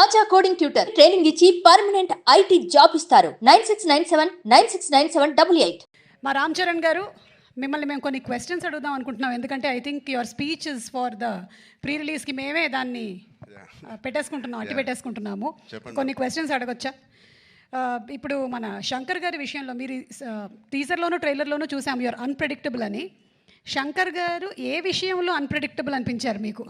ఆచా coding tutor training ఇచ్చి permanent IT job ఇస్తారు. 9697969788. మా రామ్ చరణ్ గారు, మిమ్మల్ని మేము కొన్ని క్వశ్చన్స్ అడుగుదాం అనుకుంటున్నాం. ఎందుకంటే I think your speech is for the pre రిలీజ్కి మేమే దాన్ని పెట్టేసుకుంటున్నాం, అట్టి పెట్టేసుకుంటున్నాము. కొన్ని క్వశ్చన్స్ అడగొచ్చా? ఇప్పుడు మన శంకర్ గారి విషయంలో మీరు టీజర్లోనూ ట్రైలర్లోనూ చూసాం యువర్ అన్ప్రెడిక్టబుల్ అని. శంకర్ గారు ఏ విషయంలో అన్ప్రెడిక్టబుల్ అనిపించారు మీకు?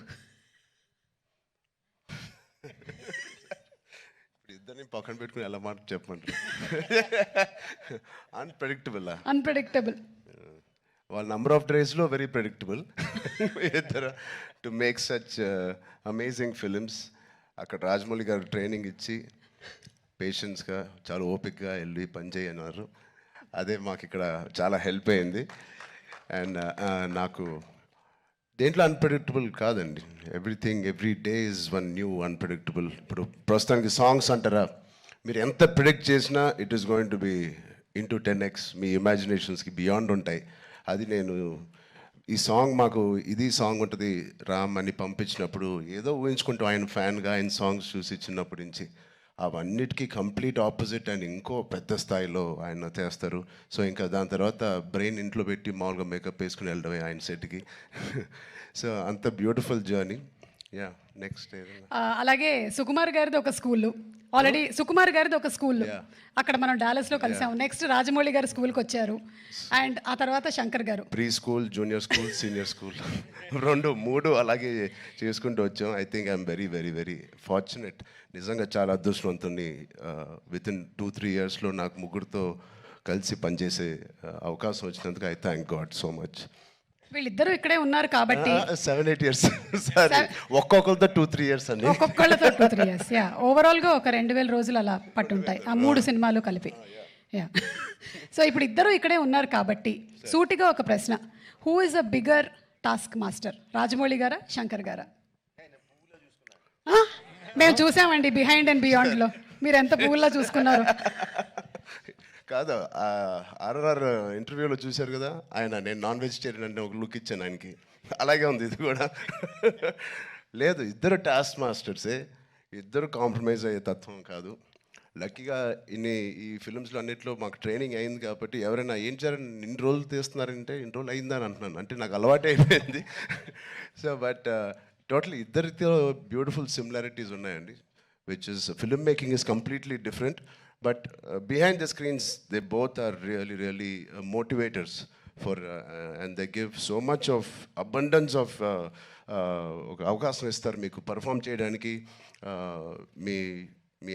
ఇద్దరిని పక్కన పెట్టుకుని ఎలా మాట చెప్పమంటారు? అన్ప్రెడిక్టబుల్ వాళ్ళ నంబర్ ఆఫ్ డేస్లో వెరీ ప్రెడిక్టబుల్ ఇద్దరు to make such amazing films. అక్కడ రాజమౌళి గారు ట్రైనింగ్ ఇచ్చి పేషెన్స్గా చాలా ఓపిక్గా వెళ్ళి పనిచేయన్నారు. అదే మాకు ఇక్కడ చాలా హెల్ప్ అయింది. అండ్ నాకు దేంట్లో అన్ప్రెడిక్టబుల్ కాదండి. Everything every day is one new unpredictable. ఇప్పుడు ప్రస్తుతానికి సాంగ్స్ అంటారా, మీరు ఎంత ప్రిడిక్ట్ చేసినా it is going to be into 10x. మీ ఇమాజినేషన్స్కి బియాండ్ ఉంటాయి. అది నేను ఈ సాంగ్ మాకు ఇది సాంగ్ ఉంటుంది రామ్ అని పంపించినప్పుడు ఏదో ఊహించుకుంటూ ఆయన ఫ్యాన్గా ఆయన సాంగ్స్ చూసి చిన్నప్పటి నుంచి అవన్నిటికీ కంప్లీట్ ఆపోజిట్ అండ్ ఇంకో పెద్ద స్థాయిలో ఆయన చేస్తారు. సో ఇంకా దాని తర్వాత బ్రెయిన్ ఇంట్లో పెట్టి మామూలుగా మేకప్ వేసుకుని వెళ్ళడమే ఆయన సెట్కి. సో అంత బ్యూటిఫుల్ జర్నీ. యా నెక్స్ట్ అలాగే సుకుమార్ గారిది ఒక స్కూల్, ఆల్రెడీ సుకుమార్ గారిది ఒక స్కూల్ అక్కడ మనం డాలస్లో కలిసాము. నెక్స్ట్ రాజమౌళి గారు స్కూల్కి వచ్చారు, అండ్ ఆ తర్వాత శంకర్ గారు pre school, junior school, senior school 2-3 అలాగే చేసుకుంటూ వచ్చాం. I think I'm very very very fortunate. నిజంగా చాలా అదృష్టవంతుని. వితిన్ 2-3 ఇయర్స్లో నాకు ముగ్గురితో కలిసి పనిచేసే అవకాశం వచ్చినందుకు I thank God so much. వీళ్ళిద్దరూ ఇక్కడే ఉన్నారు కాబట్టి 7-8 ఇయర్స్ ఒక్కొక్కరితో 2-3 ఇయర్స్ అండి. ఒక్కొక్కళ్ళతో 2-3 ఇయర్స్. యా ఓవరాల్గా ఒక 2000 రోజులు అలా పట్టుంటాయి ఆ 3 సినిమాలు కలిపి. యా సో ఇప్పుడు ఇద్దరు ఇక్కడే ఉన్నారు కాబట్టి సూటిగా ఒక ప్రశ్న, who is a bigger task master, Rajamouli గారా శంకర్ గారా? మేము చూసామండి బిహైండ్ అండ్ బియాండ్లో మీరు ఎంత పువ్వులా చూసుకున్నారు. కాదు, ఆర్ఆర్ ఇంటర్వ్యూలో చూశారు కదా ఆయన, నేను నాన్ వెజిటేరియన్ అంటే ఒక లుక్ ఇచ్చాను ఆయనకి. అలాగే ఉంది ఇది కూడా. లేదు, ఇద్దరు టాస్క్ మాస్టర్సే, ఇద్దరు కాంప్రమైజ్ అయ్యే తత్వం కాదు. లక్కీగా ఈ ఫిల్మ్స్లో అన్నింటిలో మాకు ట్రైనింగ్ అయింది కాబట్టి ఎవరైనా ఏం చేయాలని ఇన్ని రోజులు తీస్తున్నారంటే ఇన్ని రోజులు అయిందని అంటున్నాను, అంటే నాకు అలవాటు అయిపోయింది. సో బట్ టోటలీ ఇద్దరితో బ్యూటిఫుల్ సిమిలారిటీస్ ఉన్నాయండి, which is film making is completely different. But behind the screens, they both are really, really motivators for, and they give so much of abundance of అవకాశం ఇస్తారు మీకు perform చేయడానికి. మీ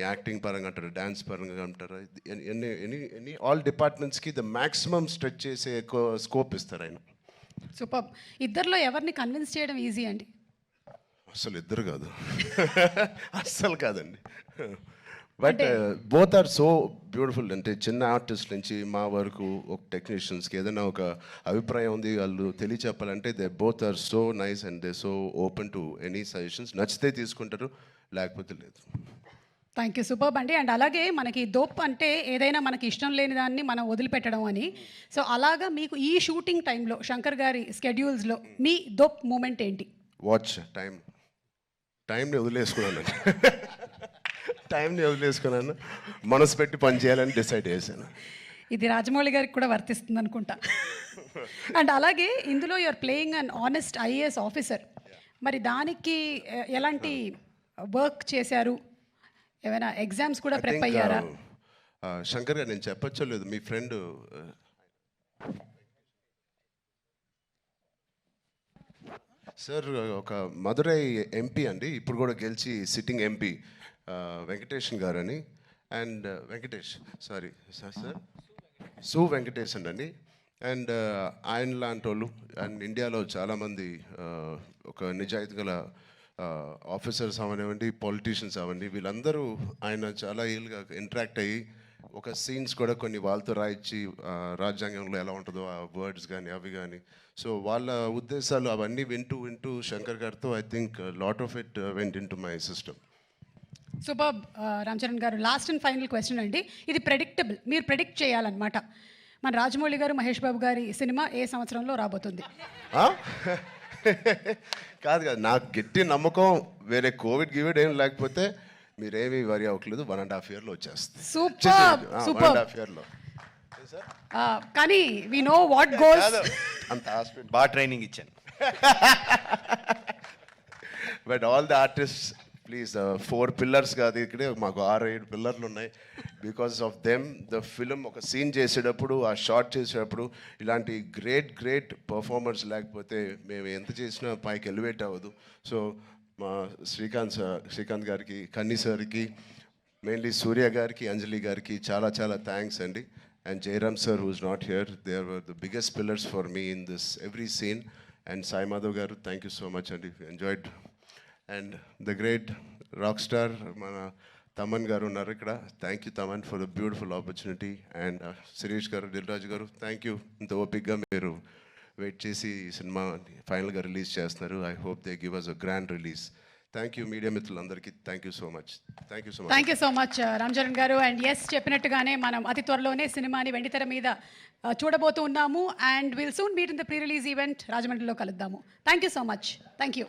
acting పరంగా అంటారు, dance పరంగా అంటారు, any all డిపార్ట్మెంట్స్కి the maximum stretch చేసే స్కోప్ ఇస్తారు ఆయన. సూపర్. ఇద్దరిలో ఎవరిని కన్విన్స్ చేయడం ఈజీ అండి? అసలు ఇద్దరు కాదు, అస్సలు కాదండి. But both are so beautiful. అంటే చిన్న ఆర్టిస్ట్ నుంచి మా వరకు ఒక టెక్నీషియన్స్కి ఏదైనా ఒక అభిప్రాయం ఉంది వాళ్ళు తెలియచెప్పాలంటే they both are so nice and they so open to any suggestions. నచ్చితే తీసుకుంటారు, లేకపోతే లేదు. థ్యాంక్ యూ, సూపర్ అండి. అండ్ అలాగే మనకి దోప్ అంటే ఏదైనా మనకి ఇష్టం లేని దాన్ని మనం వదిలిపెట్టడం అని. సో అలాగా మీకు ఈ షూటింగ్ టైంలో శంకర్ గారి స్కెడ్యూల్స్లో మీ దోప్ మూమెంట్ ఏంటి? వాచ్ టైంని వదిలేసుకున్నాను, మనసు పెట్టి పని చేయాలని డిసైడ్ చేశాను. ఇది రాజమౌళి గారికి కూడా వర్తిస్తుంది అనుకుంటా. అండ్ అలాగే ఇందులో you're playing an honest IAS officer. మరి దానికి ఎలాంటి వర్క్ చేశారు? ఏమైనా ఎగ్జామ్స్ కూడా ప్రిపేర్ అయ్యారా? శంకర్ గారు, నేను చెప్పచ్చో లేదు, మీ ఫ్రెండ్ సార్ ఒక మదురై ఎంపీ అండి, ఇప్పుడు కూడా గెలిచి సిట్టింగ్ ఎంపీ, వెంకటేషన్ గారు అని. అండ్ సార్ సు వెంకటేషన్ అండి. అండ్ ఆయన లాంటి వాళ్ళు అండ్ ఇండియాలో చాలామంది ఒక నిజాయితీ గల ఆఫీసర్స్ అవనివ్వండి, పొలిటీషియన్స్ అవ్వండి, వీళ్ళందరూ ఆయన చాలా ఏళ్ళుగా ఇంటరాక్ట్ అయ్యి ఒక సీన్స్ కూడా కొన్ని వాళ్ళతో రాయించి రాజ్యాంగంలో ఎలా ఉంటుందో ఆ వర్డ్స్ కానీ అవి కానీ, సో వాళ్ళ ఉద్దేశాలు అవన్నీ వింటూ శంకర్ గారితో I think lot of it went in to my system. Super. Ram Charan గారు, లాస్ట్ అండ్ ఫైనల్ క్వశ్చన్ అండి. ఇది ప్రెడిక్టబుల్, మీరు ప్రెడిక్ట్ చేయాలన్నమాట. మన రాజమౌళి గారు, మహేష్ బాబు గారి సినిమా ఏ సంవత్సరంలో రాబోతుంది? కాదు నాకు గట్టి నమ్మకం, వేరే కోవిడ్ ఏం లేకపోతే మీరేమీ వరి అవ్వట్లేదు, 1.5 yearలో వచ్చేస్తుంది. Super super 1.5 yearలో. కానీ వి నో వాట్ గోస్. అంత హాస్పిటల్ బాగా ట్రైనింగ్ ఇచ్చాను. But all the artist please 4 pillars కాదు, ఇక్కడే మాకు 6-7 పిల్లర్లు ఉన్నాయి. Because of them the film ఒక సీన్ చేసేటప్పుడు, ఆ షార్ట్ చేసేటప్పుడు ఇలాంటి గ్రేట్ పర్ఫార్మర్స్ లేకపోతే మేము ఎంత చేసినా పైకి ఎలివేట్ అవ్వదు. సో మా శ్రీకాంత్ గారికి, కన్నీ సార్కి, మెయిన్లీ సూర్య గారికి, అంజలి గారికి చాలా థ్యాంక్స్ అండి. And Jayaram sir who's not here, they are the biggest pillars for me in this every scene. And Sai Madhav గారు, థ్యాంక్ యూ సో మచ్ అండి, enjoyed. And the great rock star మన తమన్ గారు ఉన్నారు ఇక్కడ, thank you Thaman for the beautiful opportunity. And Shirish గారు, దిల్ రాజు గారు, thank you, ఇంత ఓపిక్గా మీరు వెయిట్ చేసి ఈ సినిమా ఫైనల్గా రిలీజ్ చేస్తున్నారు. I hope they give us a grand release. Thank you media మిత్రులందరికీ, thank you so much. Thank you so much Ram Charan గారు. అండ్ ఎస్, చెప్పినట్టుగానే మనం అతి త్వరలోనే సినిమాని వెండితెర మీద చూడబోతూ ఉన్నాము. And will soon meet in the pre release event రాజమండ్రిలో కలుద్దాము. Thank you so much. Thank you.